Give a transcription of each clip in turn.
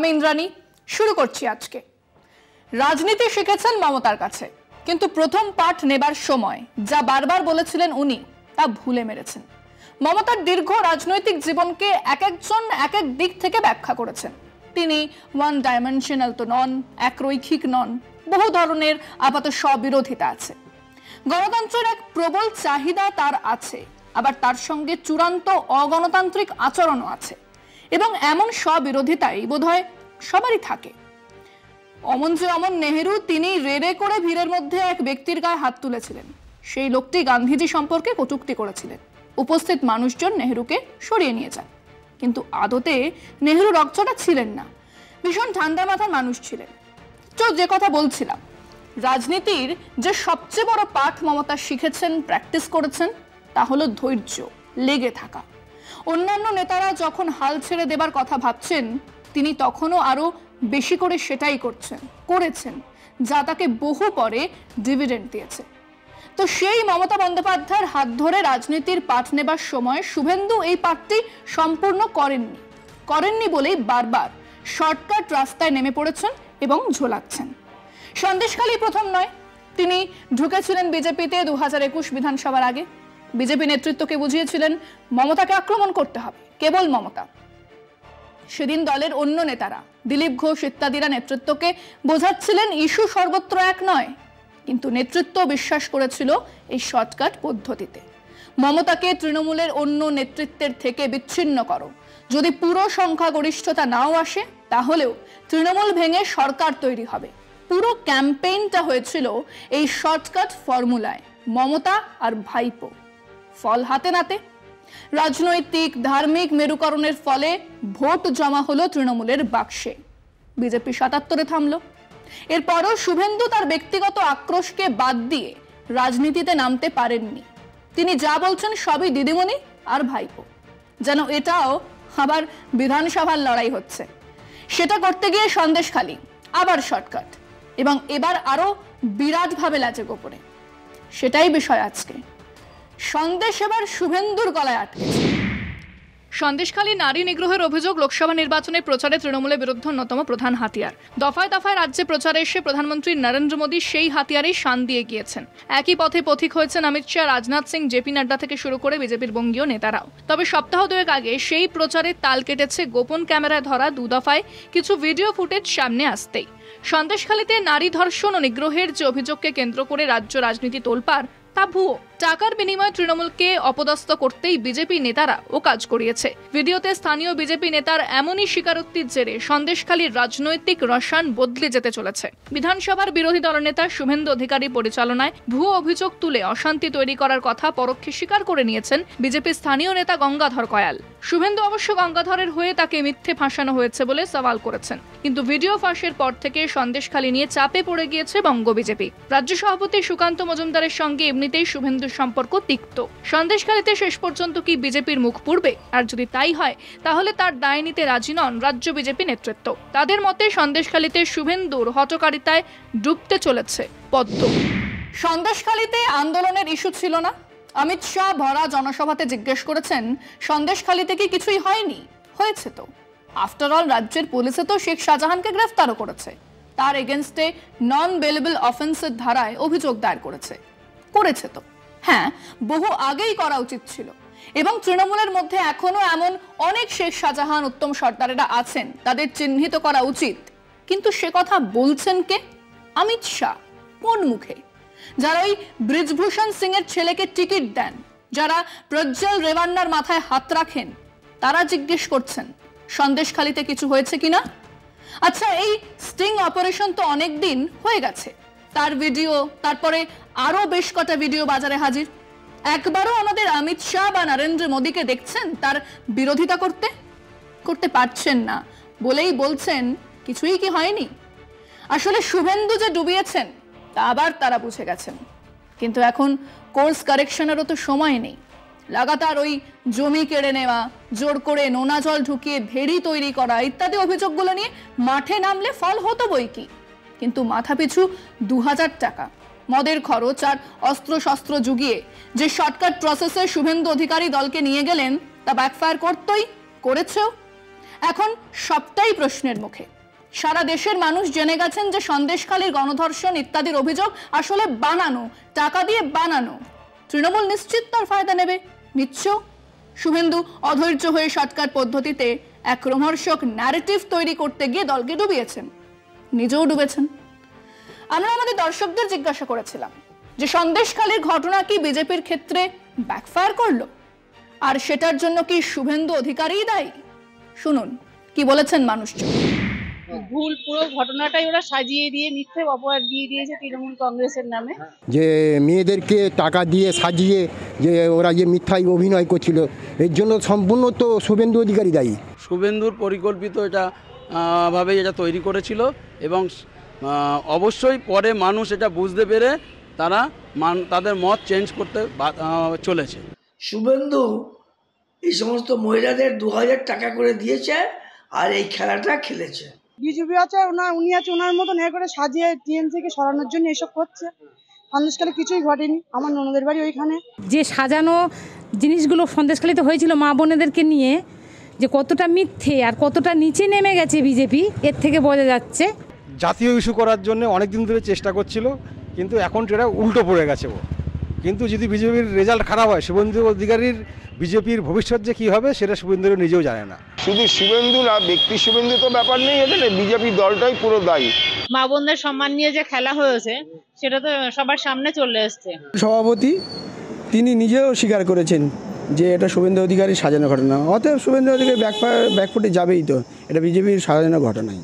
আমি ইন্দ্রাণী। শুরু করছি আজকে। রাজনীতি শিখেছেন মমতার কাছে, কিন্তু প্রথম পাঠ নেবার সময় যা বারবার বলেছিলেন উনি তা ভুলে মেরেছেন। মমতার দীর্ঘ রাজনৈতিক জীবনকে এক একজন এক এক দিক থেকে ব্যাখ্যা করেছেন। তিনি ওয়ান ডাইমেনশনাল তো নন, একরৈখিক নন, বহু ধরনের আপাত স্ববিরোধিতা আছে। গণতন্ত্রের এক প্রবল চাহিদা তার আছে, আবার তার সঙ্গে চূড়ান্ত অগণতান্ত্রিক আচরণও আছে, এবং এমন স্ববিরোধিতাই বোধহয় সবারই থাকে। অমন যে অমন নেহেরু, তিনি রেড়ে করে ভিড়ের মধ্যে এক ব্যক্তির গায়ে হাত তুলেছিলেন। সেই লোকটি গান্ধীজি সম্পর্কে কটূক্তি করেছিলেন। উপস্থিত মানুষজন নেহেরুকে সরিয়ে নিয়ে যান, কিন্তু আদতে নেহেরু রকচটা ছিলেন না, ভীষণ ঠান্ডা মাথার মানুষ ছিলেন। তো যে কথা বলছিলাম, রাজনীতির যে সবচেয়ে বড় পাঠ মমতা শিখেছেন, প্র্যাকটিস করেছেন, তা হলো ধৈর্য, লেগে থাকা। অন্যান্য নেতারা যখন হাল ছেড়ে দেবার কথা ভাবছেন, তিনি তখনও আরো বেশি করে সেটাই করেছেন, যা তাকে বহু পরে ডিভিডেন্ড দিয়েছে। তো সেই মমতা বন্দ্যোপাধ্যায়ের হাত ধরে রাজনীতির পাঠ নেবার সময় শুভেন্দু এই পাঠটি সম্পূর্ণ করেননি বলেই বারবার শর্টকাট রাস্তায় নেমে পড়েছেন এবং ঝোলাচ্ছেন। সন্দেশখালী প্রথম নয়, তিনি ঢুকেছিলেন বিজেপিতে 2021 বিধানসভার আগে। বিজেপি নেতৃত্বকে বুঝিয়েছিলেন মমতাকে আক্রমণ করতে হবে, কেবল মমতা। সেদিন দলের অন্য নেতারা, দিলীপ ঘোষ ইত্যাদিরা নেতৃত্বকে বোঝাচ্ছিলেন ইস্যু সর্বত্র এক নয়, কিন্তু নেতৃত্ব বিশ্বাস করেছিল এই শর্টকাট পদ্ধতিতে। মমতাকে তৃণমূলের অন্য নেতৃত্বের থেকে বিচ্ছিন্ন করো, যদি পুরো সংখ্যাগরিষ্ঠতা নাও আসে তাহলেও তৃণমূল ভেঙে সরকার তৈরি হবে। পুরো ক্যাম্পেইনটা হয়েছিল এই শর্টকাট ফর্মুলায়, মমতা আর ভাইপো। ফল হাতে নাতে রাজনৈতিক ধার্মিক মেরুকরণের ফলে ভোট জমা হলো তৃণমূলের বাক্সে। বিজেপি 77-এ থামলো। এরপরও শুভেন্দু তার ব্যক্তিগত আক্রোশকে বাদ দিয়ে রাজনীতিতে নামতে পারেননি। তিনি যা বলছেন সবই দিদিমণি আর ভাইপো, যেন এটাও আবার বিধানসভার লড়াই হচ্ছে। সেটা করতে গিয়ে সন্দেশখালী আবার শর্টকাট, এবং এবার আরো বিরাটভাবে লাজে গোপনে। সেটাই বিষয় আজকে। সন্দেশ এবার শুভেন্দুর গলায় আটকেছে। সন্দেশখালী নারী নিগ্রহের অভিযোগ লোকসভা নির্বাচনের প্রচারে তৃণমূলের বিরুদ্ধে অন্যতম প্রধান হাতিয়ার। দফায় দফায় রাজ্যে প্রচারে এসে প্রধানমন্ত্রী নরেন্দ্র মোদী সেই হাতিয়ারেই শান দিয়ে গিয়েছেন। একই পথে পথিক হয়েছেন অমিত শাহ, রাজনাথ সিং, জেপি নাড্ডা থেকে শুরু করে বিজেপির বঙ্গীয় নেতারাও। তবে সপ্তাহ দুয়েক আগে সেই প্রচারে তাল কেটেছে গোপন ক্যামেরায় ধরা দু দফায় কিছু ভিডিও ফুটেজ সামনে আসতেই। সন্দেশখালীতে নারী ধর্ষণ ও নিগ্রহের যে অভিযোগকে কেন্দ্র করে রাজ্য রাজনীতি তোলপাড়, তা ভুয়ো। টাকার বিনিময়ে তৃণমূলকে অপদস্থ করতেই বিজেপি নেতারা ও কাজ করিয়েছে। ভিডিওতে স্থানীয় বিজেপি নেতার এমনই স্বীকারোক্তির জেরে সন্দেশখালীর রাজনৈতিক রসায়ন বদলে যেতে চলেছে। বিধানসভার বিরোধী দলনেতা শুভেন্দু অধিকারী পরিচালনায় ভুয়ো অভিযোগ তুলে অশান্তি তৈরি করার কথা পরোক্ষে স্বীকার করে নিয়েছেন বিজেপি স্থানীয় নেতা গঙ্গাধর কয়াল। শুভেন্দু অবশ্য গঙ্গাধরের হয়ে তাকে মিথ্যে ফাঁসানো হয়েছে বলে সওয়াল করেছেন, কিন্তু ভিডিও ফাঁসের পর থেকে সন্দেশখালী নিয়ে চাপে পড়ে গিয়েছে বঙ্গ বিজেপি। রাজ্য সভাপতি সুকান্ত মজুমদারের সঙ্গে এমনিতেই শুভেন্দু সম্পর্ক তিক্ত। সন্দেশখালীতে শেষ পর্যন্ত কি বিজেপির মুখ পুড়বে? আর যদি তাই হয়, তাহলে তার দায় নিতে রাজি নন রাজ্য বিজেপি নেতৃত্ব। তাদের মতে সন্দেশখালীতে শুভেন্দুর হটকারিতায় ডুবতে চলেছে পদ্ম। সন্দেশখালীতে আন্দোলনের ইস্যু ছিল না। অমিত শাহ ভরা জনসভাতে জিজ্ঞেস করেছেন, সন্দেশখালীতে কি কিছুই হয়নি? হয়েছে তো। আফটার অল রাজ্যের পুলিশে তো শেখ শাহজাহানকে গ্রেফতারও করেছে, তার এগেনস্টে নন বেলেবল অফেন্সের ধারায় অভিযোগ দায়ের করেছে তো। হ্যাঁ, বহু আগেই করা উচিত ছিল, এবং তৃণমূলের মধ্যে এখনো এমন অনেক শেখ শাহজাহান, উত্তম সর্দারেরা আছেন, তাদের চিহ্নিত করা উচিত। কিন্তু সে কথা বলছেন কে? অমিত শাহ। কোন মুখে? যারা ওই ব্রিজভূষণ সিং এর ছেলেকে টিকিট দেন, যারা প্রজ্জ্বল রেওয়ান্নার মাথায় হাত রাখেন, তারা জিজ্ঞেস করছেন সন্দেশখালীতে কিছু হয়েছে কিনা। আচ্ছা, এই স্টিং অপারেশন তো অনেক দিন হয়ে গেছে, তার ভিডিও, তারপরে আরো বেশ কটা ভিডিও বাজারে হাজির। একবারও আমাদের অমিত শাহ বা নরেন্দ্র মোদীকে দেখছেন তার বিরোধিতা করতে পারছেন না বলেই বলছেন কিছুই কি হয়নি। আসলে শুভেন্দু যে ডুবিয়েছেন তা আবার তারা বুঝে গেছেন, কিন্তু এখন কোর্স কারেকশনেরও তো সময় নেই। লাগাতার ওই জমি কেড়ে নেওয়া, জোর করে নোনা জল ঢুকিয়ে ভেড়ি তৈরি করা ইত্যাদি অভিযোগগুলো নিয়ে মাঠে নামলে ফল হতো বই কি, কিন্তু মাথাপিছু 2000 টাকা মদের খরচ আর অস্ত্র শস্ত্র জুগিয়ে যে শর্টকাট প্রসেসে শুভেন্দু অধিকারী দলকে নিয়ে গেলেন তা ব্যাকফায়ার করেছেও। এখন সবটাই প্রশ্নের মুখে। সারা দেশের মানুষ জেনে গেছেন যে সন্দেশখালীর গণধর্ষণ ইত্যাদির অভিযোগ আসলে বানানো, টাকা দিয়ে বানানো। তৃণমূল নিশ্চিত তার ফায়দা নেবে, নিচ্ছ। শুভেন্দু অধৈর্য হয়ে শর্টকাট পদ্ধতিতে এক রোমহর্ষক ন্যারেটিভ তৈরি করতে গিয়ে দলকে ডুবিয়েছেন, নিজেও ডুবেছেন। আমরা আমাদের দর্শকদের জিজ্ঞাসা করেছিলাম যে সন্দেশখালীর ঘটনা কি বিজেপির ক্ষেত্রে ব্যাকফায়ার করলো, আর সেটার জন্য কি শুভেন্দু অধিকারীই দায়ী? শুনুন কি বলেছেন মানুষজন। ভুল, পুরো ঘটনাটাই ওরা সাজিয়ে দিয়ে মিথ্যে অপবাদ দিয়ে দিয়েছে তৃণমূল কংগ্রেসের নামে। যে মেয়েদেরকে টাকা দিয়ে সাজিয়ে যে ওরা যে মিথ্যায় অভিনয় করছিল, এর জন্য সম্পূর্ণ তো শুভেন্দু অধিকারী দায়ী। শুভেন্দুর পরিকল্পিত এটা ভাবে এটা তৈরি করেছিল এবং অবশ্যই পরে মানুষ এটা বুঝতে পেরে তারা তাদের মত চেঞ্জ করতে চলেছে। শুভেন্দু এই সমস্ত মহিলাদের 2000 টাকা করে দিয়েছে আর এই খেলাটা খেলেছে। বিজেপি আছে উনি আছে ওনার মতন এ করে সাজিয়ে টিএমসিকে সরানোর জন্য এসব করছে। সন্দেশখালী কিছুই ঘটেনি, আমার ননদের বাড়ি ওইখানে। যে সাজানো জিনিসগুলো সন্দেশখালীতে হয়েছিল মা বোনেদেরকে নিয়ে, যে কতটা মিথ্যে আর কতটা নিচে নেমে গেছে বিজেপি, এর থেকে বোঝা যাচ্ছে। জাতীয় ইস্যু করার জন্য অনেকদিন ধরে চেষ্টা করছিল, কিন্তু এখন সেটা উল্টো পড়ে গেছে। কিন্তু যদি বিজেপির রেজাল্ট খারাপ হয়, শুভেন্দু অধিকারীর বিজেপির ভবিষ্যৎ যে কী হবে সেটা শুভেন্দু নিজেও জানে না। শুধু শুভেন্দু না, ব্যক্তি শুভেন্দু তো ব্যাপার নেই, এখানে বিজেপি দলটাই পুরো দায়ী। মা বোনদের সম্মান নিয়ে যে খেলা হয়েছে সেটা তো সবার সামনে চলে এসছে। সভাপতি তিনি নিজেও স্বীকার করেছেন যে এটা শুভেন্দু অধিকারীর সাজানো ঘটনা, অতএব শুভেন্দু অধিকারী ব্যাকফুটে যাবেই, তো এটা বিজেপির সাজানো ঘটনাই।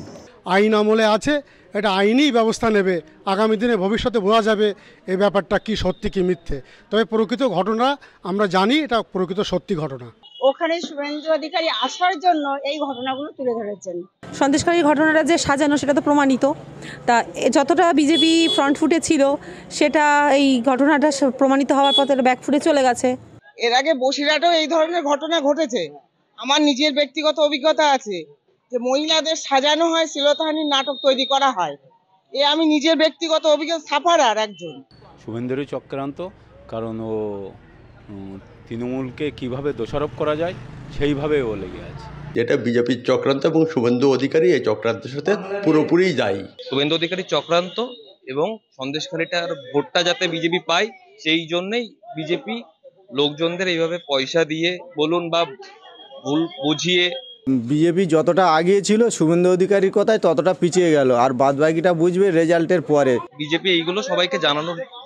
আইন আমলে আছে, এটা আইনি ব্যবস্থা নেবে। আগামী দিনে ভবিষ্যতে বোঝা যাবে এই ব্যাপারটা কি সত্যি কি মিথ্যে। তবে প্রকৃত ঘটনা আমরা জানি, এটা প্রকৃত সত্যি ঘটনা। ওখানে শুভেন্দু অধিকারী আসার জন্য এই ঘটনাগুলো তুলে ধরেছেন। সন্দেশখালীর ঘটনাটা যে সাজানো সেটা তো প্রমাণিত, তা যতটা বিজেপি ফ্রন্ট ফুটে ছিল সেটা এই ঘটনাটা প্রমাণিত হওয়ার পর ব্যাকফুটে চলে গেছে। এর আগে বসিরহাটেও এই ধরনের ঘটনা ঘটেছে। আমার নিজের ব্যক্তিগত অভিজ্ঞতা আছে যে মহিলাদের সাজানো হয়, শ্লীলতাহানির নাটক তৈরি করা হয়। আমি নিজের ব্যক্তিগত অভিজ্ঞতা সাফারার একজন। শুভেন্দুরই চক্রান্ত, কারণ ও তৃণমূলকে কিভাবে দোষারোপ করা যায় সেইভাবে ও লেগে আছে। যেটা বিজেপির চক্রান্ত এবং শুভেন্দু অধিকারী এই চক্রান্তের সাথে পুরোপুরি দায়ী। শুভেন্দু অধিকারী চক্রান্ত এবং সন্দেশখালীটার ভোটটা যাতে বিজেপি পায় সেই জন্যই বিজেপি লোকজনদের এইভাবে পয়সা দিয়ে বলুন বা ভুল বুঝিয়ে। বিজেপি যতটা আগিয়ে ছিল শুভেন্দু অধিকারীর কথায় ততটা পিছিয়ে গেল, আর বাদবাকিটা বুঝবে রেজাল্টের পরে। বিজেপি এইগুলো সবাইকে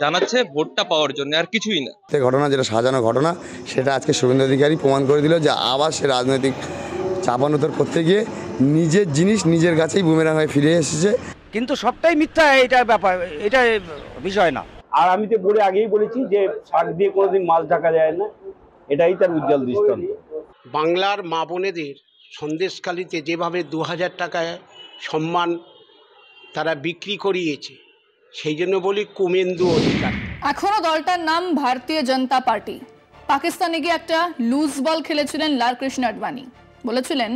জানাচ্ছে ভোটটা পাওয়ার জন্য, আর কিছুই না। ঘটনা যেটা সাজানো ঘটনা, সেটা আজকে শুভেন্দু অধিকারী প্রমাণ করে দিল যে আবার সে রাজনৈতিক চাপানোতর করতে গিয়ে নিজের জিনিস নিজের কাছেই বুমেরাং হয়ে ফিরে এসেছে। কিন্তু সবটাই মিথ্যা, এটা ব্যাপার, এটা বিষয় না। আর আমি তো আগেই বলেছি যে শাক দিয়ে কোনোদিন মাছ ঢাকা যায় না, এটাই তার উজ্জ্বল দৃষ্টান্ত। বাংলার মা বোনেদের সন্দেশখালীতে যেভাবে 2000 টাকায় সম্মান তারা বিক্রি করিয়েছে, সেই জন্য বলি কুমেন্দু অধিকার। এখনো দলটার নাম ভারতীয় জনতা পার্টি। পাকিস্তানে গিয়ে একটা লুজ বল খেলেছিলেন লালকৃষ্ণ আডবাণী, বলেছিলেন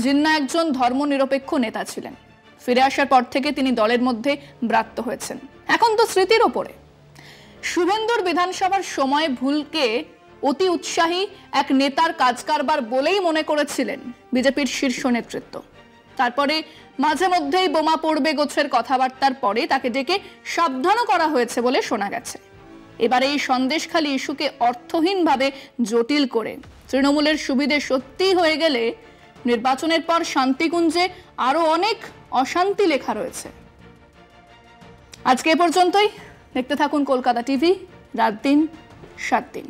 জিন্না একজন ধর্মনিরপেক্ষ নেতা ছিলেন। ফিরে আসার পর থেকে তিনি দলের মধ্যে ব্রাত্য হয়েছেন, এখন তো স্মৃতির ওপরে। শুভেন্দুর বিধানসভার সময় ভুলকে অতি উৎসাহী এক নেতার কাজ কারবার বলেই মনে করেছিলেন বিজেপির শীর্ষ নেতৃত্ব। তারপরে মাঝে মধ্যেই বোমা পড়বে গোছের কথাবার্তার পরে তাকে ডেকে সাবধানও করা হয়েছে বলে শোনা গেছে। এবারে এই সন্দেশখালী ইস্যুকে অর্থহীনভাবে জটিল করে তৃণমূলের সুবিধে সত্যি হয়ে গেলে নির্বাচনের পর শান্তিকুঞ্জে আরো অনেক অশান্তি লেখা রয়েছে। আজকে এ পর্যন্তই। দেখতে থাকুন কলকাতা টিভি, রাত দিন 7 দিন।